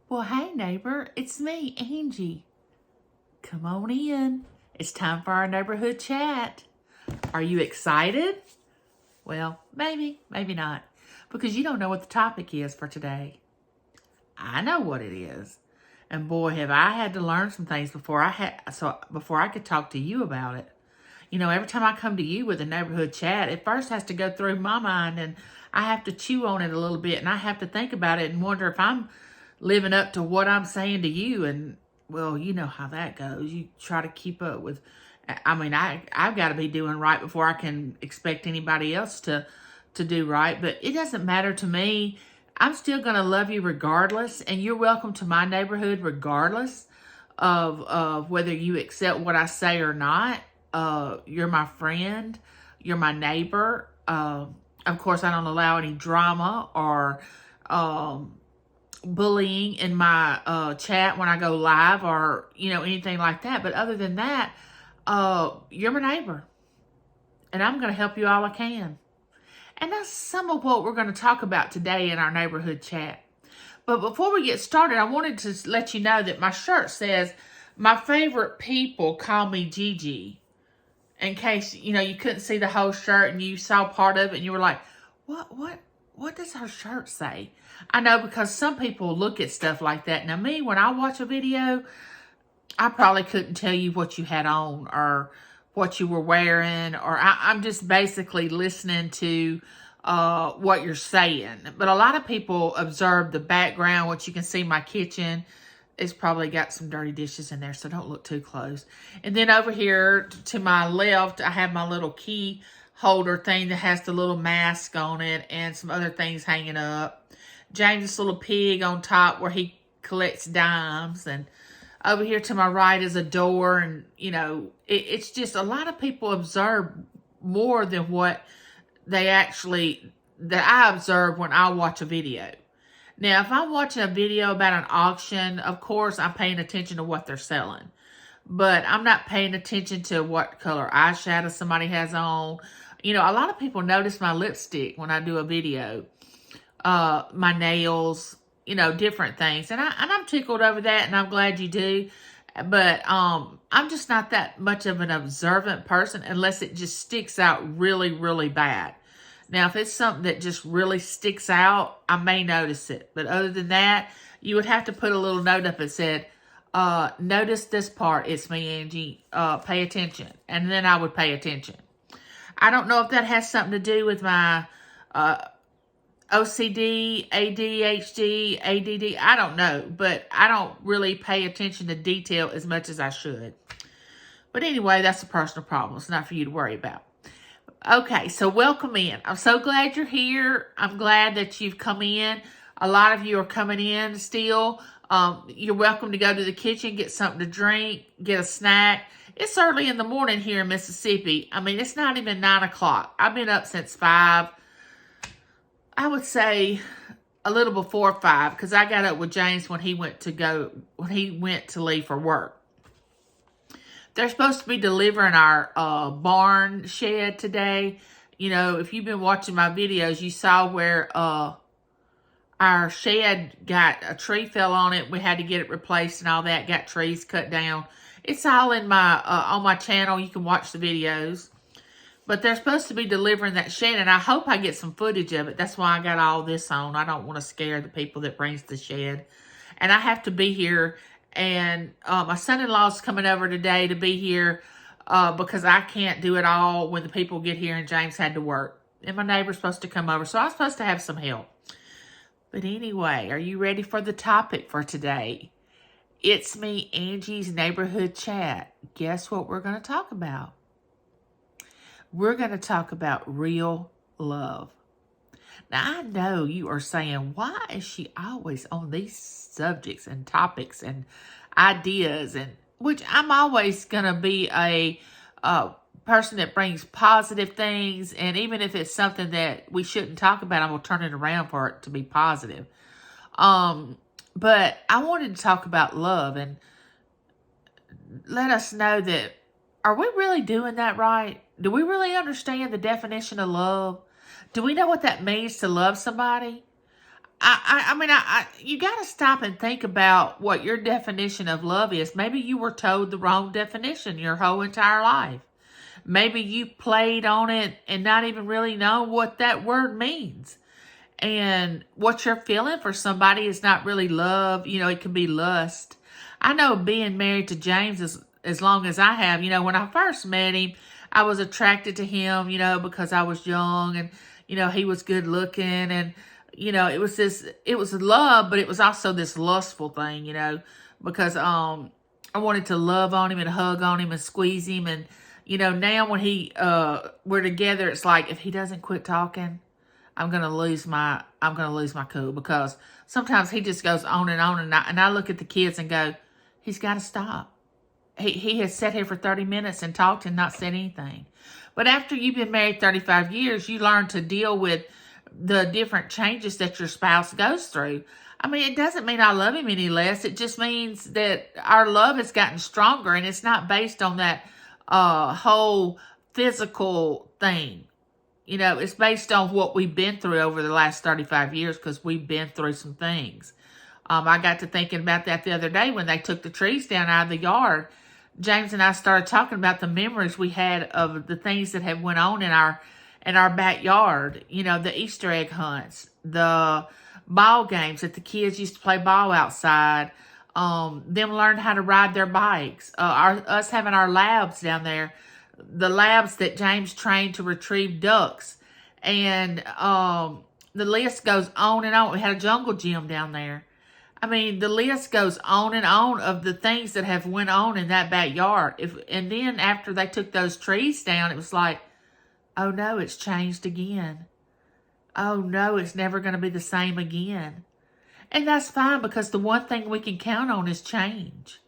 Well, hey, neighbor, it's me, Angie. Come on in. It's time for our neighborhood chat. Are you excited? Well, maybe not, because you don't know what the topic is for today. I know what it is. And boy, have I had to learn some things before I could talk to you about it. You know, every time I come to you with a neighborhood chat, it first has to go through my mind, and I have to chew on it a little bit, and I have to think about it and wonder if I'm living up to what I'm saying to you. And well, you know how that goes. You try to keep up with, I've got to be doing right before I can expect anybody else to do right. But it doesn't matter to me. I'm still going to love you regardless, and you're welcome to my neighborhood regardless of whether you accept what I say or not. You're my friend. You're my neighbor. Of course, I don't allow any drama or bullying in my chat when I go live, or anything like that. But other than that, you're my neighbor, and I'm going to help you all I can. And that's some of what we're going to talk about today in our neighborhood chat. But before we get started, I wanted to let you know that my shirt says, "My favorite people call me Gigi." In case, you couldn't see the whole shirt and you saw part of it and you were like, what does her shirt say? I know, because some people look at stuff like that. Now me, when I watch a video, I probably couldn't tell you what you had on or what you were wearing, or I'm just basically listening to what you're saying. But a lot of people observe the background, which you can see my kitchen. It's probably got some dirty dishes in there, so don't look too close. And then over here to my left, I have my little key holder thing that has the little mask on it and some other things hanging up. James' little pig on top where he collects dimes. And over here to my right is a door. And, it's just a lot of people observe more than what that I observe when I watch a video. Now, if I'm watching a video about an auction, of course, I'm paying attention to what they're selling. But I'm not paying attention to what color eyeshadow somebody has on. A lot of people notice my lipstick when I do a video. My nails, different things. And I'm tickled over that, and I'm glad you do. But I'm just not that much of an observant person unless it just sticks out really, really bad. Now, if it's something that just really sticks out, I may notice it. But other than that, you would have to put a little note up that said, notice this part. It's me, Angie. Pay attention. And then I would pay attention. I don't know if that has something to do with my OCD, ADHD, ADD. I don't know. But I don't really pay attention to detail as much as I should. But anyway, that's a personal problem. It's not for you to worry about. Okay, so welcome in. I'm so glad you're here. I'm glad that you've come in. A lot of you are coming in still. You're welcome to go to the kitchen, get something to drink, get a snack. It's early in the morning here in Mississippi. It's not even 9 o'clock. I've been up since 5. I would say a little before 5, because I got up with James when he went to leave for work. They're supposed to be delivering our barn shed today. If you've been watching my videos, you saw where our shed a tree fell on it. We had to get it replaced and all that, got trees cut down. It's all in on my channel. You can watch the videos. But they're supposed to be delivering that shed, and I hope I get some footage of it. That's why I got all this on. I don't want to scare the people that brings the shed. And I have to be here. And my son-in-law's coming over today to be here because I can't do it all when the people get here, and James had to work. And my neighbor's supposed to come over, so I'm supposed to have some help. But anyway, are you ready for the topic for today? It's me, Angie's Neighborhood Chat. Guess what we're going to talk about? We're going to talk about real love. Now, I know you are saying, why is she always on these subjects and topics and ideas? And which I'm always going to be a person that brings positive things. And even if it's something that we shouldn't talk about, I'm going to turn it around for it to be positive. But I wanted to talk about love and let us know that, are we really doing that right? Do we really understand the definition of love? Do we know what that means to love somebody? you got to stop and think about what your definition of love is. Maybe you were told the wrong definition your whole entire life. Maybe you played on it and not even really know what that word means. And what you're feeling for somebody is not really love. It can be lust. I know being married to James as long as I have, when I first met him, I was attracted to him, because I was young and, he was good looking and, it was love, but it was also this lustful thing, because I wanted to love on him and hug on him and squeeze him. And, now when we're together, it's like, if he doesn't quit talking, I'm gonna lose my cool, because sometimes he just goes on and on, and I look at the kids and go, he's got to stop. He has sat here for 30 minutes and talked and not said anything. But after you've been married 35 years, you learn to deal with the different changes that your spouse goes through. It doesn't mean I love him any less. It just means that our love has gotten stronger, and it's not based on that whole physical thing. It's based on what we've been through over the last 35 years, because we've been through some things. I got to thinking about that the other day when they took the trees down out of the yard. James and I started talking about the memories we had of the things that have went on in our backyard. The Easter egg hunts, the ball games that the kids used to play ball outside. Them learn how to ride their bikes. Us having our labs down there. The labs that James trained to retrieve ducks. And the list goes on and on. We had a jungle gym down there. The list goes on and on of the things that have went on in that backyard. And then after they took those trees down, it was like, oh no, it's changed again. Oh no, it's never going to be the same again. And that's fine, because the one thing we can count on is change.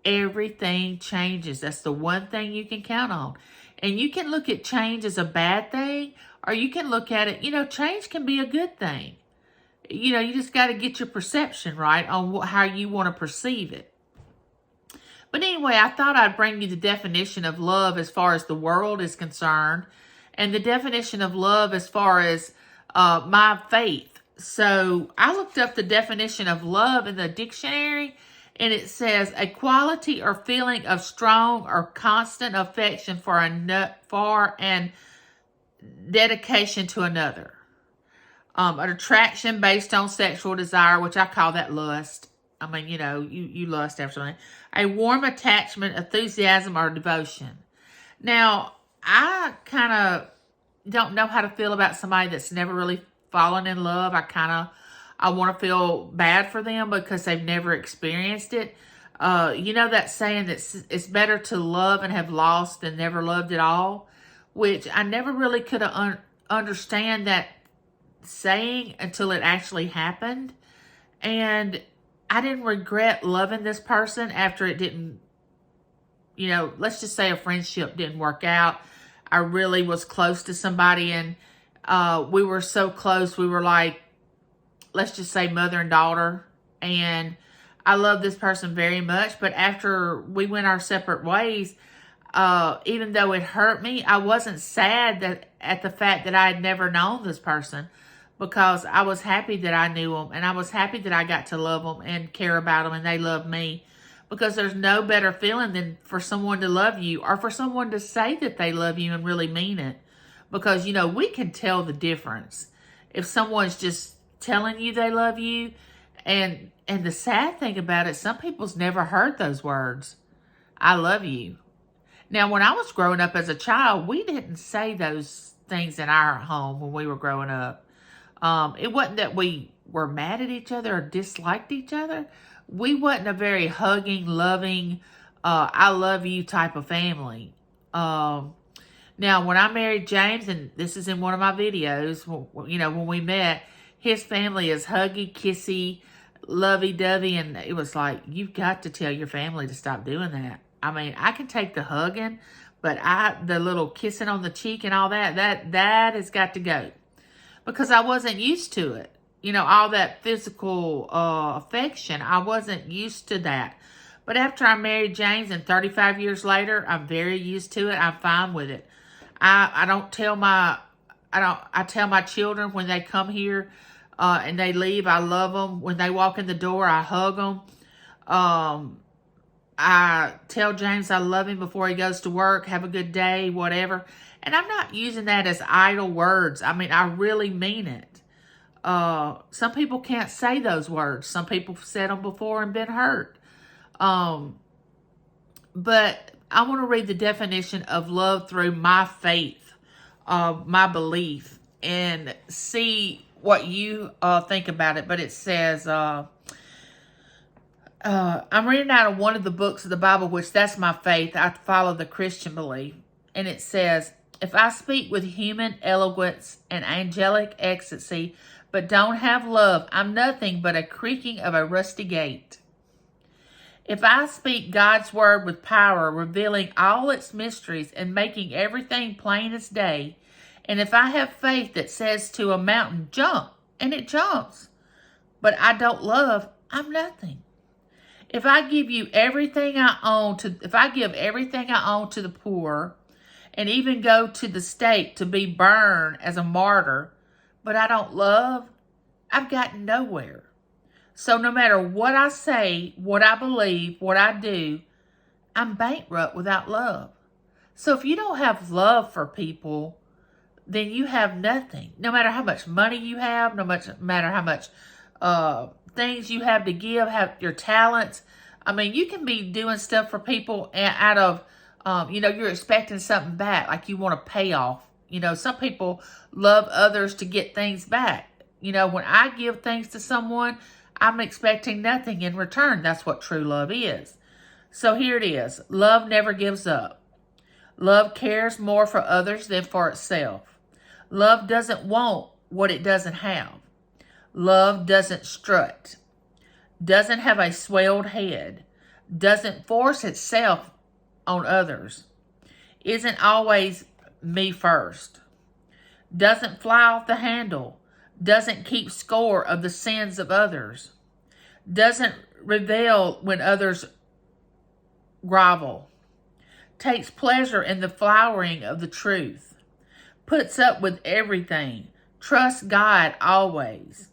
Everything changes. That's the one thing you can count on. And you can look at change as a bad thing, or you can look at it, change can be a good thing. You just got to get your perception right on how you want to perceive it. But anyway, I thought I'd bring you the definition of love as far as the world is concerned, and the definition of love as far as my faith. So I looked up the definition of love in the dictionary, and it says a quality or feeling of strong or constant affection for and dedication to another. An attraction based on sexual desire, which I call that lust. You lust after something. A warm attachment, enthusiasm, or devotion. Now, I kind of don't know how to feel about somebody that's never really fallen in love. I want to feel bad for them because they've never experienced it. That saying that it's better to love and have lost than never loved at all, which I never really could understand that saying until it actually happened. And I didn't regret loving this person after it didn't, let's just say a friendship didn't work out. I really was close to somebody, and we were so close. We were like, let's just say mother and daughter. And I love this person very much. But after we went our separate ways, even though it hurt me, I wasn't sad at the fact that I had never known this person, because I was happy that I knew them, and I was happy that I got to love them and care about them, and they loved me. Because there's no better feeling than for someone to love you, or for someone to say that they love you and really mean it. Because, we can tell the difference. If someone's just telling you they love you, and the sad thing about it, some people's never heard those words. I love you. Now, when I was growing up as a child, we didn't say those things in our home when we were growing up. It wasn't that we were mad at each other or disliked each other. We wasn't a very hugging, loving, I love you type of family. Now, when I married James, and this is in one of my videos, when we met, his family is huggy, kissy, lovey-dovey, and it was like, you've got to tell your family to stop doing that. I can take the hugging, but the little kissing on the cheek and all that has got to go. Because I wasn't used to it. All that physical affection, I wasn't used to that. But after I married James, and 35 years later, I'm very used to it. I'm fine with it. I tell my children when they come here, and they leave, I love them. When they walk in the door, I hug them. I tell James I love him before he goes to work. Have a good day, whatever. And I'm not using that as idle words. I mean, I really mean it. Some people can't say those words. Some people have said them before and been hurt. But I want to read the definition of love through my faith, my belief, and see what you think about it. But it says, I'm reading out of one of the books of the Bible, which that's my faith. I follow the Christian belief. And it says, if I speak with human eloquence and angelic ecstasy, but don't have love, I'm nothing but a creaking of a rusty gate. If I speak God's word with power, revealing all its mysteries and making everything plain as day, and if I have faith that says to a mountain, jump, and it jumps, but I don't love, I'm nothing. If I give everything I own to the poor, and even go to the stake to be burned as a martyr, but I don't love, I've gotten nowhere. So no matter what I say, what I believe, what I do, I'm bankrupt without love. So if you don't have love for people, then you have nothing. No matter how much money you have, matter how much things you have to give, have your talents. I mean, you can be doing stuff for people out of, you're expecting something back, like you want to pay off. Some people love others to get things back. When I give things to someone, I'm expecting nothing in return. That's what true love is. So here it is. Love never gives up. Love cares more for others than for itself. Love doesn't want what it doesn't have. Love doesn't strut. Doesn't have a swelled head. Doesn't force itself on others. Isn't always me first. Doesn't fly off the handle. Doesn't keep score of the sins of others. Doesn't revel when others grovel. Takes pleasure in the flowering of the truth. Puts up with everything. Trusts God always.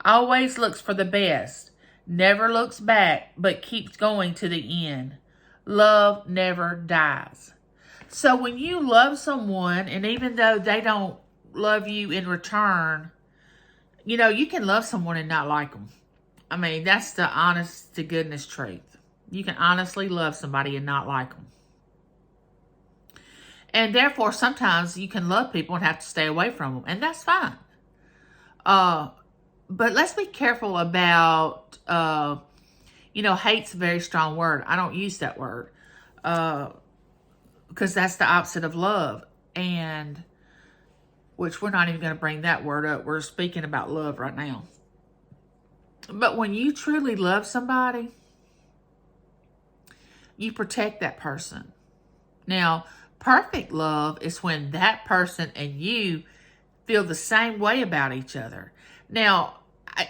Always looks for the best. Never looks back, but keeps going to the end. Love never dies. So when you love someone, and even though they don't love you in return, you can love someone and not like them. I mean, that's the honest to goodness truth. You can honestly love somebody and not like them. And therefore, sometimes you can love people and have to stay away from them. And that's fine. But let's be careful about, hate's a very strong word. I don't use that word. Because that's the opposite of love. And which we're not even going to bring that word up. We're speaking about love right now. But when you truly love somebody, you protect that person. Now, perfect love is when that person and you feel the same way about each other. Now,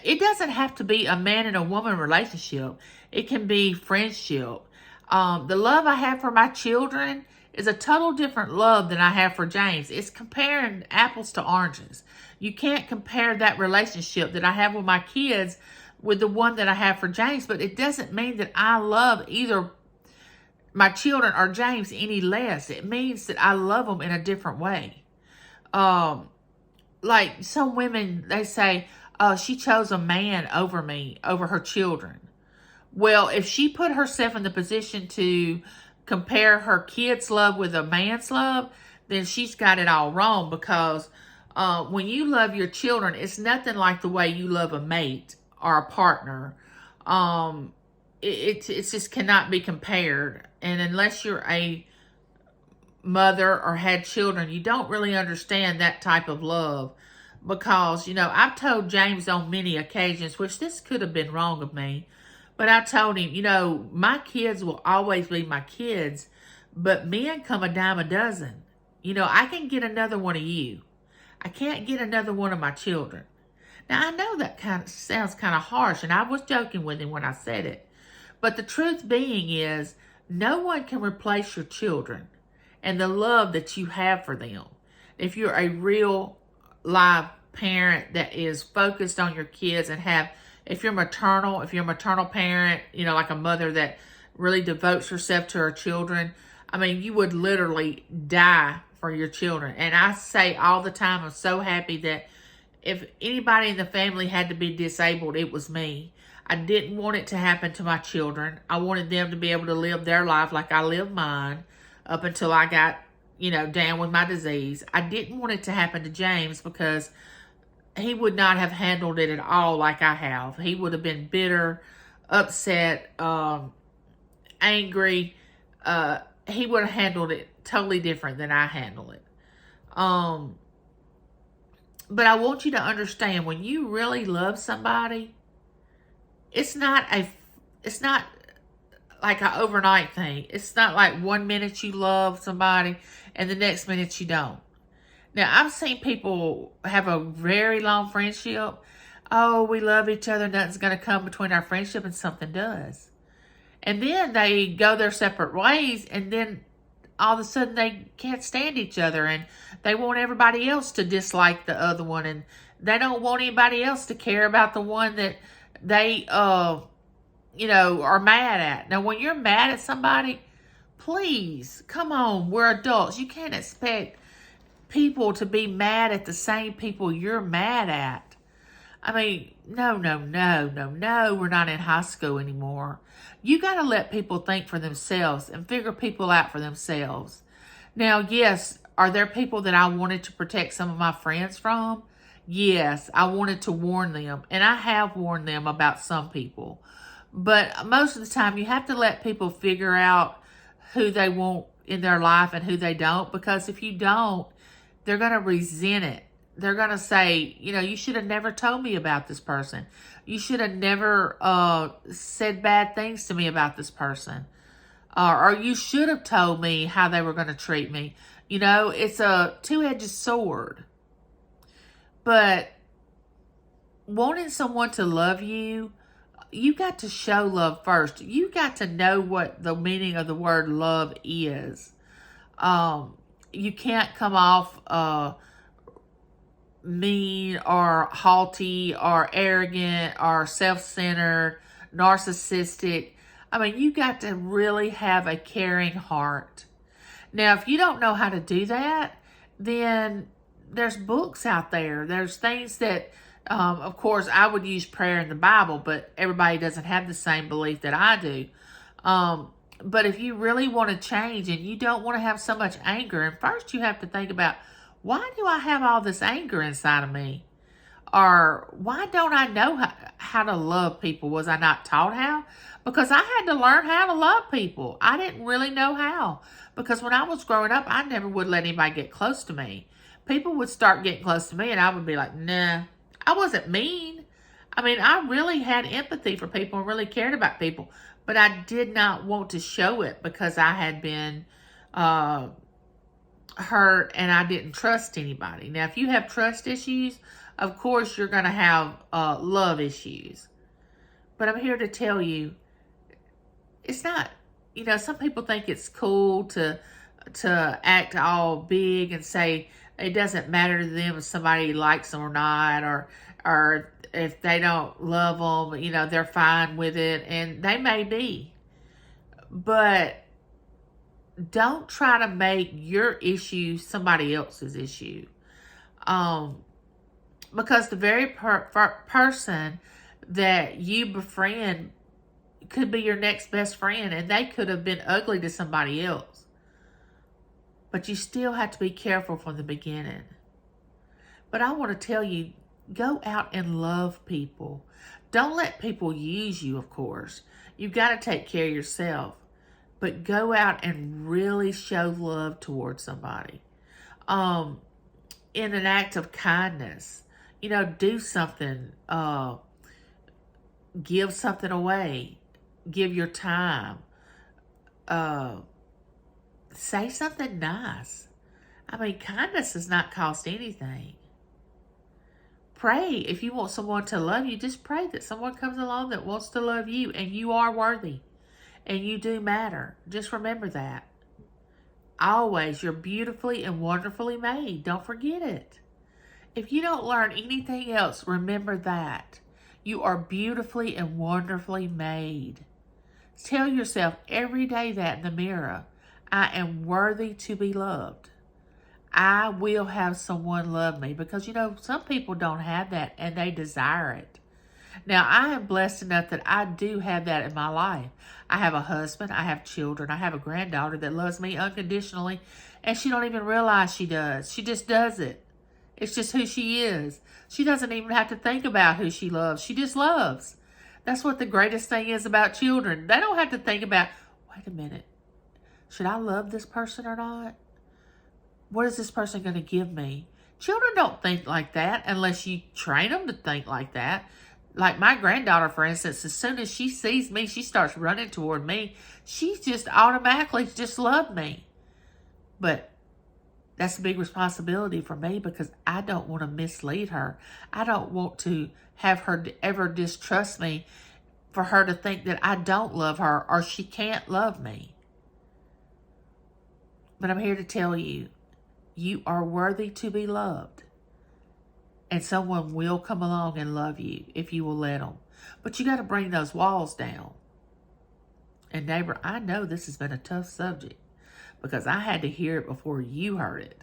it doesn't have to be a man and a woman relationship. It can be friendship. The love I have for my children is a total different love than I have for James. It's comparing apples to oranges. You can't compare that relationship that I have with my kids with the one that I have for James, but it doesn't mean that I love either my children or James any less. It means that I love them in a different way. Like some women, they say, she chose a man over me, over her children. Well, if she put herself in the position to compare her kids' love with a man's love, then she's got it all wrong, because when you love your children, it's nothing like the way you love a mate or a partner. It just cannot be compared. And unless you're a mother or had children, you don't really understand that type of love. Because, I've told James on many occasions, which this could have been wrong of me, but I told him, my kids will always be my kids, but men come a dime a dozen. I can get another one of you. I can't get another one of my children. Now, I know that sounds kind of harsh, and I was joking with him when I said it. But the truth being is, no one can replace your children and the love that you have for them if you're a real live parent that is focused on your kids and if you're a maternal parent, like a mother that really devotes herself to her children, I mean, you would literally die for your children. And I say all the time, I'm so happy that if anybody in the family had to be disabled, it was me. I didn't want it to happen to my children. I wanted them to be able to live their life like I lived mine up until I got, down with my disease. I didn't want it to happen to James because he would not have handled it at all like I have. He would have been bitter, upset, angry. He would have handled it totally different than I handle it. But I want you to understand, when you really love somebody, it's not like an overnight thing. It's not like 1 minute you love somebody and the next minute you don't. Now, I've seen people have a very long friendship. Oh, we love each other. Nothing's going to come between our friendship, and something does. And then they go their separate ways, and then all of a sudden they can't stand each other, and they want everybody else to dislike the other one, and they don't want anybody else to care about the one that they, are mad at. Now, when you're mad at somebody, please, come on, we're adults. You can't expect people to be mad at the same people you're mad at. I mean, no, we're not in high school anymore. You got to let people think for themselves and figure people out for themselves. Now, yes, are there people that I wanted to protect some of my friends from? Yes, I wanted to warn them, and I have warned them about some people. But most of the time, you have to let people figure out who they want in their life and who they don't, because if you don't, they're going to resent it. They're going to say, you should have never told me about this person. You should have never said bad things to me about this person. Or you should have told me how they were going to treat me. It's a two-edged sword. But wanting someone to love you, you got to show love first. You got to know what the meaning of the word love is. You can't come off mean or haughty or arrogant or self-centered, narcissistic. I mean, you got to really have a caring heart. Now, if you don't know how to do that, then there's books out there. There's things that, of course, I would use prayer in the Bible, but everybody doesn't have the same belief that I do. But if you really want to change and you don't want to have so much anger, and first you have to think about, why do I have all this anger inside of me? Or why don't I know how to love people? Was I not taught how? Because I had to learn how to love people. I didn't really know how. Because when I was growing up, I never would let anybody get close to me. People would start getting close to me and I would be like, nah. I wasn't mean. I mean, I really had empathy for people and really cared about people. But I did not want to show it because I had been hurt and I didn't trust anybody. Now, if you have trust issues, of course you're going to have love issues. But I'm here to tell you, it's not, some people think it's cool to act all big and say it doesn't matter to them if somebody likes them or not, or if they don't love them, they're fine with it, and they may be. But don't try to make your issue somebody else's issue. Because the very person that you befriend could be your next best friend, and they could have been ugly to somebody else. But you still have to be careful from the beginning. But I want to tell you, go out and love people. Don't let people use you, of course. You've got to take care of yourself. But go out and really show love towards somebody. In an act of kindness. Do something. Give something away. Give your time. Say something nice. I mean, kindness does not cost anything. Pray. If you want someone to love you, just pray that someone comes along that wants to love you, and you are worthy. And you do matter. Just remember that. Always, you're beautifully and wonderfully made. Don't forget it. If you don't learn anything else, remember that. You are beautifully and wonderfully made. Tell yourself every day that in the mirror. I am worthy to be loved. I will have someone love me, because, some people don't have that and they desire it. Now, I am blessed enough that I do have that in my life. I have a husband, I have children, I have a granddaughter that loves me unconditionally, and she don't even realize she does. She just does it. It's just who she is. She doesn't even have to think about who she loves. She just loves. That's what the greatest thing is about children. They don't have to think about, wait a minute, should I love this person or not? What is this person going to give me? Children don't think like that unless you train them to think like that. Like my granddaughter, for instance, as soon as she sees me, she starts running toward me. She just automatically just loves me. But that's a big responsibility for me, because I don't want to mislead her. I don't want to have her ever distrust me, for her to think that I don't love her or she can't love me. But I'm here to tell you, you are worthy to be loved. And someone will come along and love you if you will let them. But you got to bring those walls down. And neighbor, I know this has been a tough subject, because I had to hear it before you heard it.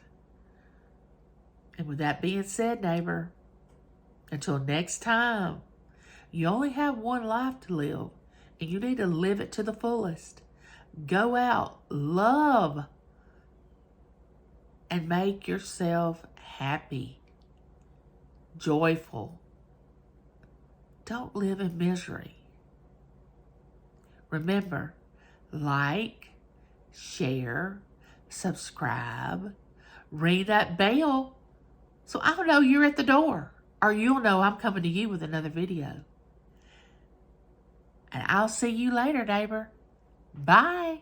And with that being said, neighbor, until next time, you only have one life to live, and you need to live it to the fullest. Go out, love, and make yourself happy, joyful. Don't live in misery. Remember, like, share, subscribe, ring that bell so I'll know you're at the door, or you'll know I'm coming to you with another video. And I'll see you later, neighbor. Bye.